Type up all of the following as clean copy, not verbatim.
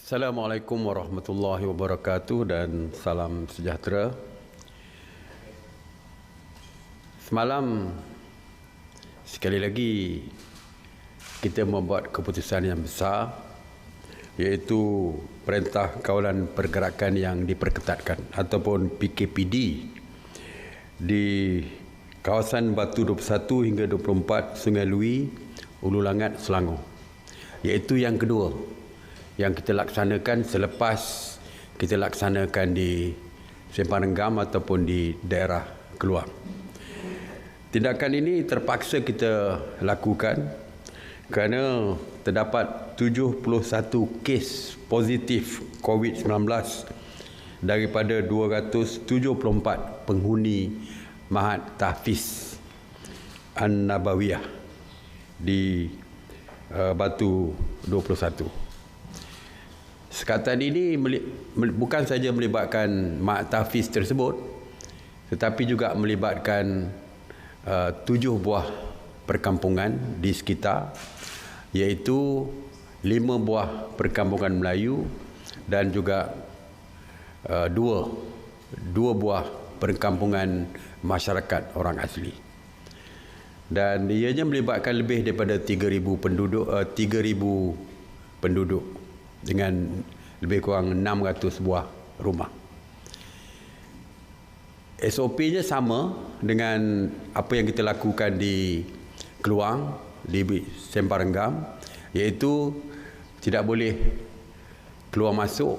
Assalamualaikum warahmatullahi wabarakatuh dan salam sejahtera. Semalam sekali lagi kita membuat keputusan yang besar, iaitu Perintah Kawalan Pergerakan yang Diperketatkan ataupun PKPD di kawasan Batu 21 hingga 24 Sungai Lui, Ulu Langat, Selangor. Iaitu yang kedua yang kita laksanakan selepas kita laksanakan di Sempang Renggam ataupun di daerah Keluang. Tindakan ini terpaksa kita lakukan kerana terdapat 71 kes positif COVID-19 daripada 274 penghuni Mahat Tahfiz An-Nabawiyah di Batu 21. Sekatan ini bukan saja melibatkan Mahat Tahfiz tersebut, tetapi juga melibatkan 7 buah perkampungan di sekitar, iaitu 5 buah perkampungan Melayu dan juga 2 buah perkampungan masyarakat orang asli. Dan ianya melibatkan lebih daripada 3,000 penduduk dengan lebih kurang 600 buah rumah. SOP-nya sama dengan apa yang kita lakukan di Keluang, di Sempang Renggam, iaitu tidak boleh keluar masuk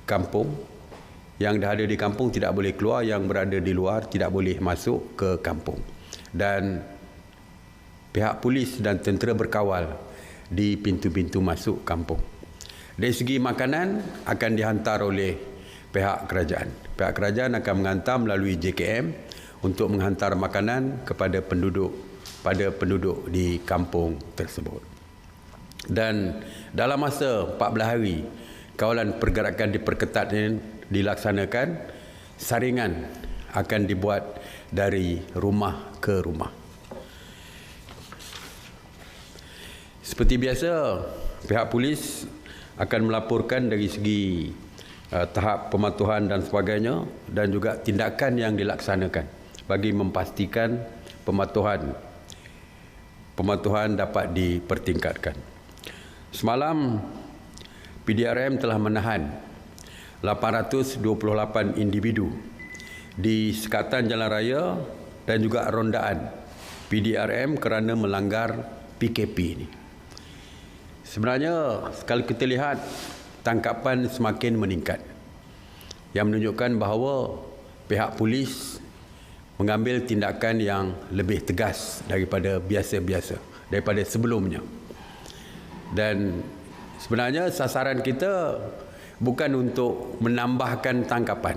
kampung. Yang dah ada di kampung tidak boleh keluar, yang berada di luar tidak boleh masuk ke kampung. Dan pihak polis dan tentera berkawal di pintu-pintu masuk kampung. Dari segi makanan akan dihantar oleh pihak kerajaan. Pihak kerajaan akan menghantar melalui JKM untuk menghantar makanan kepada penduduk di kampung tersebut. Dan dalam masa 14 hari kawalan pergerakan diperketat ini dilaksanakan, saringan akan dibuat dari rumah ke rumah. Seperti biasa, pihak polis akan melaporkan dari segi tahap pematuhan dan sebagainya, dan juga tindakan yang dilaksanakan bagi memastikan pematuhan dapat dipertingkatkan. Semalam PDRM telah menahan 828 individu di sekatan jalan raya dan juga rondaan PDRM kerana melanggar PKP ini. Sebenarnya kalau kita lihat, tangkapan semakin meningkat, yang menunjukkan bahawa pihak polis mengambil tindakan yang lebih tegas daripada daripada sebelumnya. Dan sebenarnya sasaran kita bukan untuk menambahkan tangkapan.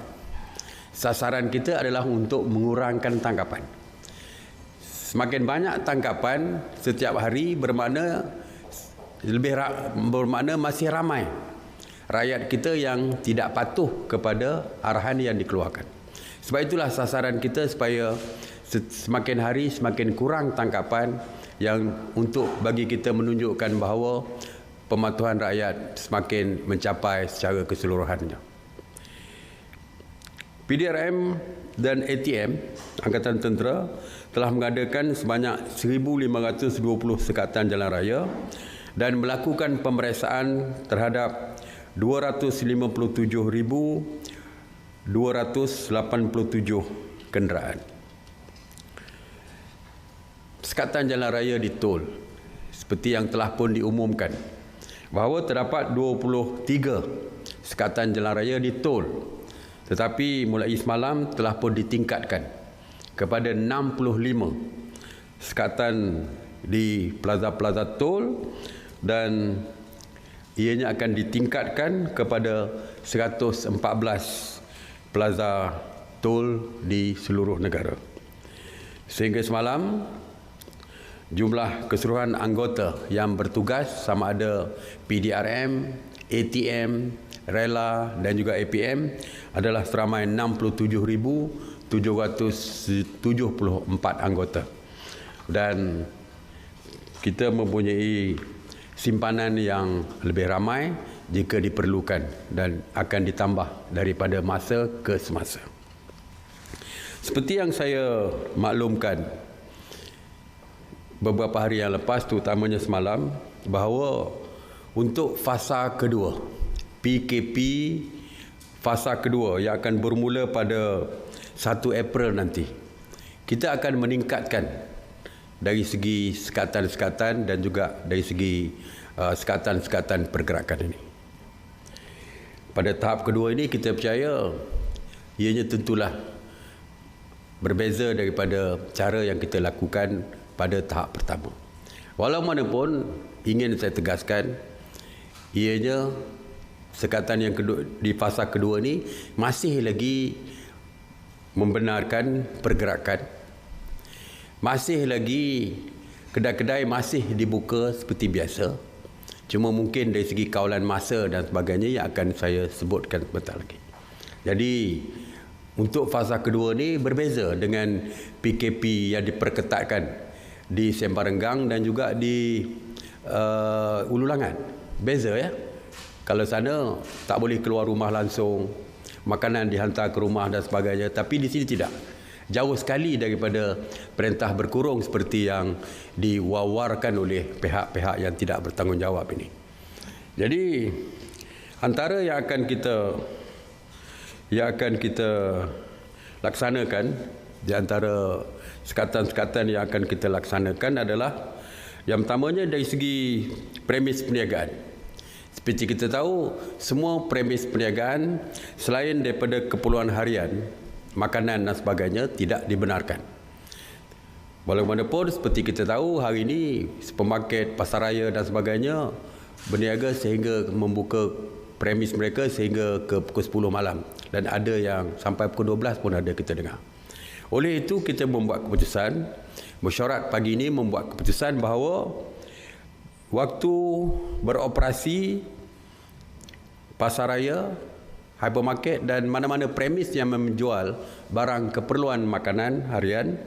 Sasaran kita adalah untuk mengurangkan tangkapan. Semakin banyak tangkapan setiap hari bermakna masih ramai rakyat kita yang tidak patuh kepada arahan yang dikeluarkan. Sebab itulah sasaran kita supaya semakin hari semakin kurang tangkapan, yang untuk bagi kita menunjukkan bahawa pematuhan rakyat semakin mencapai secara keseluruhannya. PDRM dan ATM Angkatan Tentera telah mengadakan sebanyak 1,520 sekatan jalan raya dan melakukan pemeriksaan terhadap 257,287 kenderaan. Sekatan jalan raya di tol, seperti yang telah pun diumumkan, bahawa terdapat 23 sekatan jalan raya di tol, tetapi mulai semalam telah pun ditingkatkan kepada 65 sekatan di plaza-plaza tol, dan ianya akan ditingkatkan kepada 114 plaza tol di seluruh negara. Sehingga semalam, jumlah keseluruhan anggota yang bertugas sama ada PDRM, ATM, Rela dan juga APM adalah seramai 67,774 anggota. Dan kita mempunyai simpanan yang lebih ramai jika diperlukan dan akan ditambah daripada masa ke semasa. Seperti yang saya maklumkan beberapa hari yang lepas, terutamanya semalam, bahawa untuk fasa kedua, PKP fasa kedua yang akan bermula pada 1 April nanti, kita akan meningkatkan dari segi sekatan-sekatan dan juga dari segi sekatan-sekatan pergerakan ini. Pada tahap kedua ini kita percaya ianya tentulah berbeza daripada cara yang kita lakukan pada tahap pertama. Walau manapun ingin saya tegaskan, ianya sekatan yang kedua, di fasa kedua ini masih lagi membenarkan pergerakan. Masih lagi kedai-kedai masih dibuka seperti biasa. Cuma mungkin dari segi kawalan masa dan sebagainya yang akan saya sebutkan sebentar lagi. Jadi untuk fasa kedua ni berbeza dengan PKP yang diperketatkan di Sembarenggang dan juga di Ulu Langat. Beza ya. Kalau sana tak boleh keluar rumah langsung, makanan dihantar ke rumah dan sebagainya, tapi di sini tidak. Jauh sekali daripada perintah berkurung seperti yang diwawarkan oleh pihak-pihak yang tidak bertanggungjawab ini. Jadi antara yang akan kita laksanakan, di antara sekatan-sekatan yang akan kita laksanakan adalah yang pertamanya dari segi premis perniagaan. Seperti kita tahu, semua premis perniagaan selain daripada keperluan harian, makanan dan sebagainya tidak dibenarkan. Walaupun seperti kita tahu hari ini supermarket, pasaraya dan sebagainya berniaga sehingga membuka premis mereka sehingga ke pukul 10 malam dan ada yang sampai pukul 12 pun ada kita dengar. Oleh itu kita membuat keputusan, mesyuarat pagi ini membuat keputusan bahawa waktu beroperasi pasaraya, hypermarket dan mana-mana premis yang menjual barang keperluan makanan harian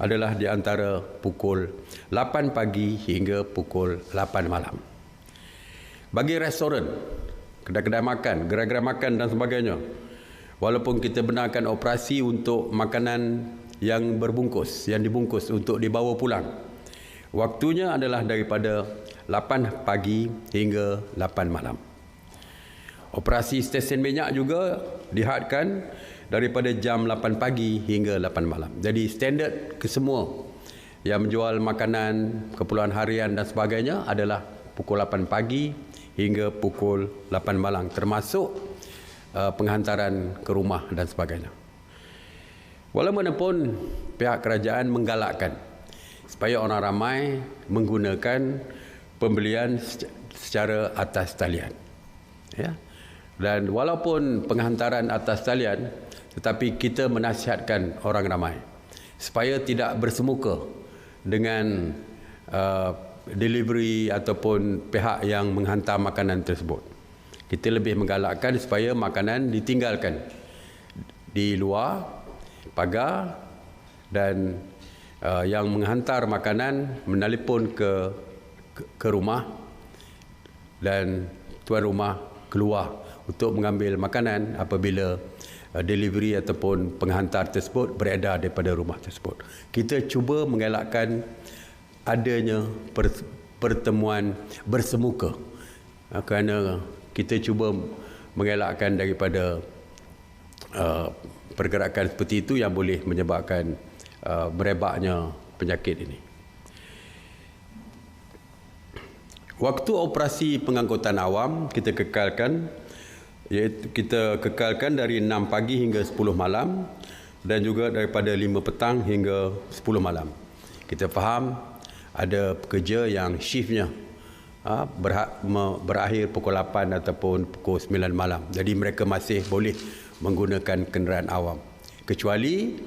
adalah di antara pukul 8 pagi hingga pukul 8 malam. Bagi restoran, kedai-kedai makan, gerai-gerai makan dan sebagainya, walaupun kita benarkan operasi untuk makanan yang berbungkus, yang dibungkus untuk dibawa pulang, waktunya adalah daripada 8 pagi hingga 8 malam. Operasi stesen minyak juga dihadkan daripada jam 8 pagi hingga 8 malam. Jadi standard kesemua yang menjual makanan, keperluan harian dan sebagainya adalah pukul 8 pagi hingga pukul 8 malam, termasuk penghantaran ke rumah dan sebagainya. Walaupun pihak kerajaan menggalakkan supaya orang ramai menggunakan pembelian secara atas talian. Ya. Dan walaupun penghantaran atas talian, tetapi kita menasihatkan orang ramai supaya tidak bersemuka dengan delivery ataupun pihak yang menghantar makanan tersebut. Kita lebih menggalakkan supaya makanan ditinggalkan di luar pagar dan yang menghantar makanan menelpon ke rumah dan tuan rumah keluar untuk mengambil makanan apabila delivery ataupun penghantar tersebut beredar daripada rumah tersebut. Kita cuba mengelakkan adanya pertemuan bersemuka kerana kita cuba mengelakkan daripada pergerakan seperti itu yang boleh menyebabkan merebaknya penyakit ini. Waktu operasi pengangkutan awam kita kekalkan, iaitu kita kekalkan dari 6 pagi hingga 10 malam dan juga daripada 5 petang hingga 10 malam. Kita faham ada pekerja yang shiftnya berakhir pukul 8 ataupun pukul 9 malam. Jadi mereka masih boleh menggunakan kenderaan awam. Kecuali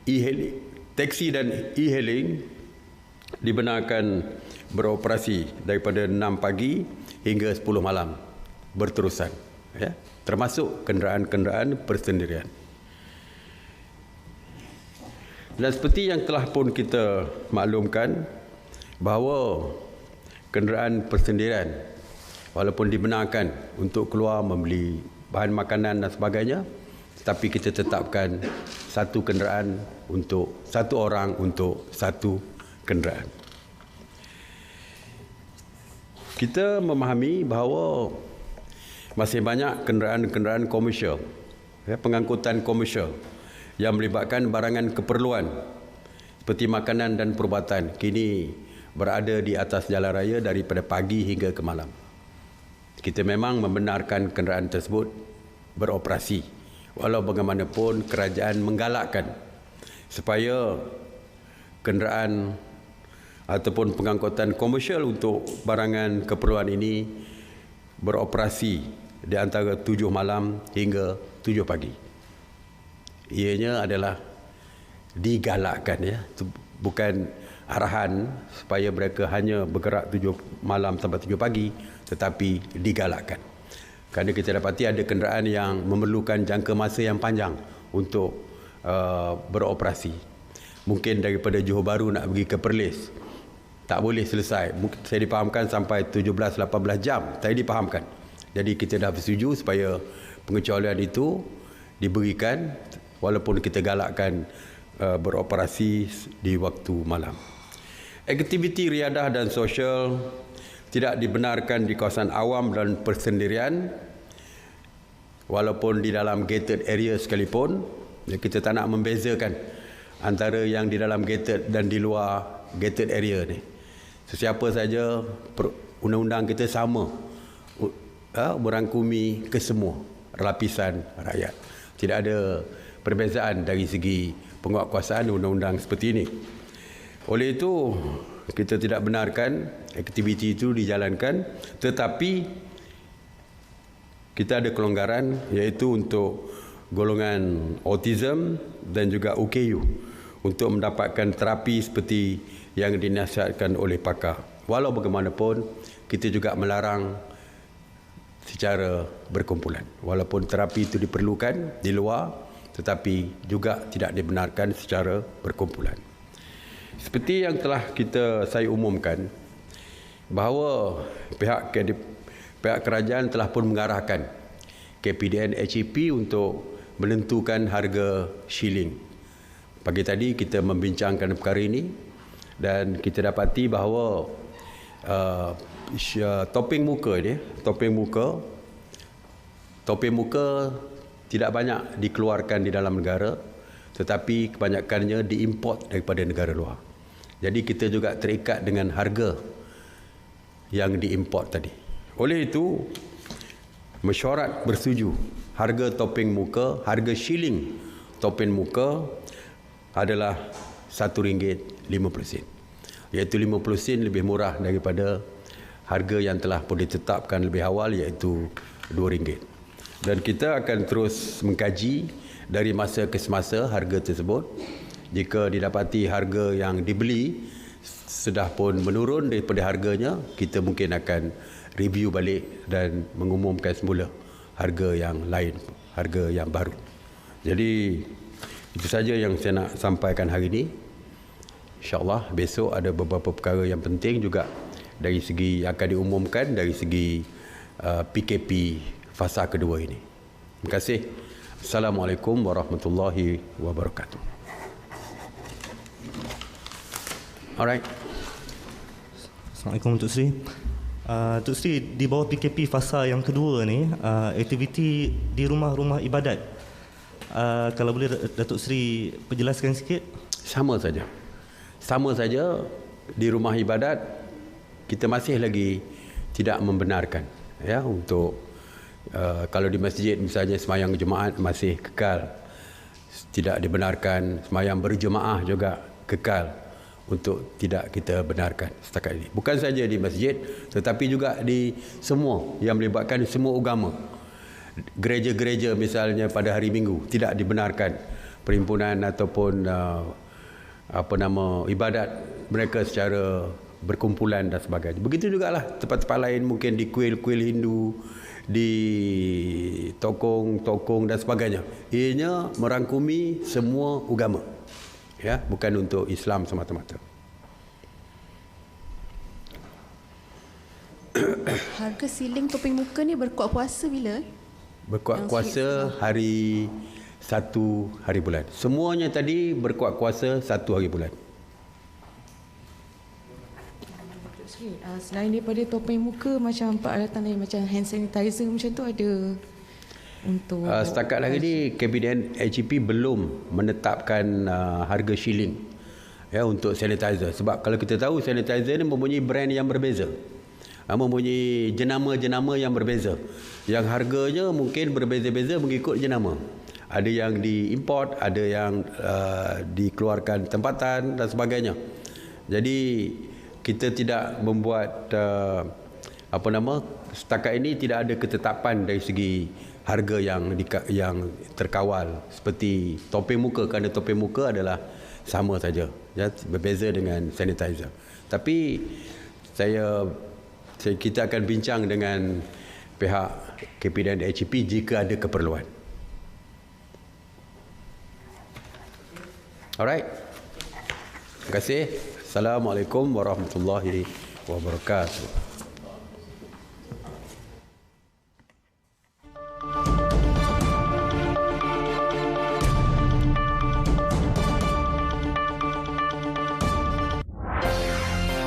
e-hailing, taksi dan e-hailing dibenarkan beroperasi daripada 6 pagi hingga 10 malam berterusan, ya, termasuk kenderaan-kenderaan persendirian. Dan seperti yang telah pun kita maklumkan bahawa kenderaan persendirian walaupun dibenarkan untuk keluar membeli bahan makanan dan sebagainya, tetapi kita tetapkan satu kenderaan untuk satu orang untuk satu kenderaan. Kita memahami bahawa masih banyak kenderaan-kenderaan komersial, pengangkutan komersial yang melibatkan barangan keperluan seperti makanan dan perubatan kini berada di atas jalan raya daripada pagi hingga ke malam. Kita memang membenarkan kenderaan tersebut beroperasi, walau bagaimanapun kerajaan menggalakkan supaya kenderaan ataupun pengangkutan komersial untuk barangan keperluan ini beroperasi di antara 7 malam hingga 7 pagi. Ianya adalah digalakkan, ya, bukan arahan supaya mereka hanya bergerak 7 malam sampai 7 pagi, tetapi digalakkan. Kerana kita dapati ada kenderaan yang memerlukan jangka masa yang panjang untuk beroperasi. Mungkin daripada Johor Bahru nak pergi ke Perlis, tak boleh selesai. Saya dipahamkan sampai 17-18 jam. Saya dipahamkan. Jadi kita dah bersetuju supaya pengecualian itu diberikan walaupun kita galakkan beroperasi di waktu malam. Aktiviti riadah dan sosial tidak dibenarkan di kawasan awam dan persendirian, walaupun di dalam gated area sekalipun. Kita tak nak membezakan antara yang di dalam gated dan di luar gated area ni. Sesiapa saja, undang-undang kita sama, merangkumi ke semua lapisan rakyat. Tidak ada perbezaan dari segi penguatkuasaan undang-undang seperti ini. Oleh itu, kita tidak benarkan aktiviti itu dijalankan, tetapi kita ada kelonggaran, iaitu untuk golongan autism dan juga UKU untuk mendapatkan terapi seperti yang dinasihatkan oleh pakar. Walau bagaimanapun, kita juga melarang secara berkumpulan. Walaupun terapi itu diperlukan di luar, tetapi juga tidak dibenarkan secara berkumpulan. Seperti yang telah saya umumkan, bahawa pihak kerajaan telah pun mengarahkan KPDN HEP untuk menentukan harga shilling. Pagi tadi kita membincangkan perkara ini dan kita dapati bahawa topeng muka tidak banyak dikeluarkan di dalam negara, tetapi kebanyakannya diimport daripada negara luar. Jadi kita juga terikat dengan harga yang diimport tadi. Oleh itu, mesyuarat bersetuju harga topeng muka, harga shilling topeng muka adalah RM1.50, iaitu 50 sen lebih murah daripada harga yang telah pun ditetapkan lebih awal, iaitu RM2. Dan kita akan terus mengkaji dari masa ke semasa harga tersebut. Jika didapati harga yang dibeli sudah pun menurun daripada harganya, kita mungkin akan review balik dan mengumumkan semula harga yang lain, harga yang baru. Jadi itu saja yang saya nak sampaikan hari ini. InsyaAllah besok ada beberapa perkara yang penting juga dari segi akan diumumkan dari segi PKP fasa kedua ini. Terima kasih. Assalamualaikum warahmatullahi wabarakatuh. Alright. Assalamualaikum Tuk Sri. Tuk Sri, di bawah PKP fasa yang kedua ni, aktiviti di rumah-rumah ibadat, kalau boleh Datuk Sri perjelaskan sikit. Sama saja di rumah ibadat kita masih lagi tidak membenarkan, ya, untuk kalau di masjid misalnya semayang jemaat masih kekal, tidak dibenarkan. Semayang berjemaah juga kekal untuk tidak kita benarkan setakat ini. Bukan saja di masjid, tetapi juga di semua yang melibatkan semua agama. Gereja-gereja misalnya pada hari Minggu tidak dibenarkan perhimpunan ataupun ibadat mereka secara berkumpulan dan sebagainya. Begitu jugalah tempat-tempat lain, mungkin di kuil-kuil Hindu, di tokong-tokong dan sebagainya. Ianya merangkumi semua agama, ya, bukan untuk Islam semata-mata. harga siling topeng muka ni berkuat puasa bila? Berkuat kuasa hari 1 hari bulan. Semuanya tadi berkuat kuasa 1 hari bulan. Selain daripada topeng muka, macam peralatan lain macam hand sanitizer macam tu ada untuk setakat hari ini KPDN HEP belum menetapkan harga shilling ya untuk sanitizer, sebab kalau kita tahu sanitizer ni mempunyai brand yang berbeza, mempunyai jenama-jenama yang berbeza, yang harganya mungkin berbeza-beza mengikut jenama. Ada yang diimport, ada yang dikeluarkan tempatan dan sebagainya. Jadi kita tidak membuat setakat ini tidak ada ketetapan dari segi harga yang terkawal seperti topeng muka, kerana topeng muka adalah sama saja, ya, berbeza dengan sanitizer. Tapi kita akan bincang dengan pihak KPDN HEP jika ada keperluan. Alright. Terima kasih. Assalamualaikum warahmatullahi wabarakatuh.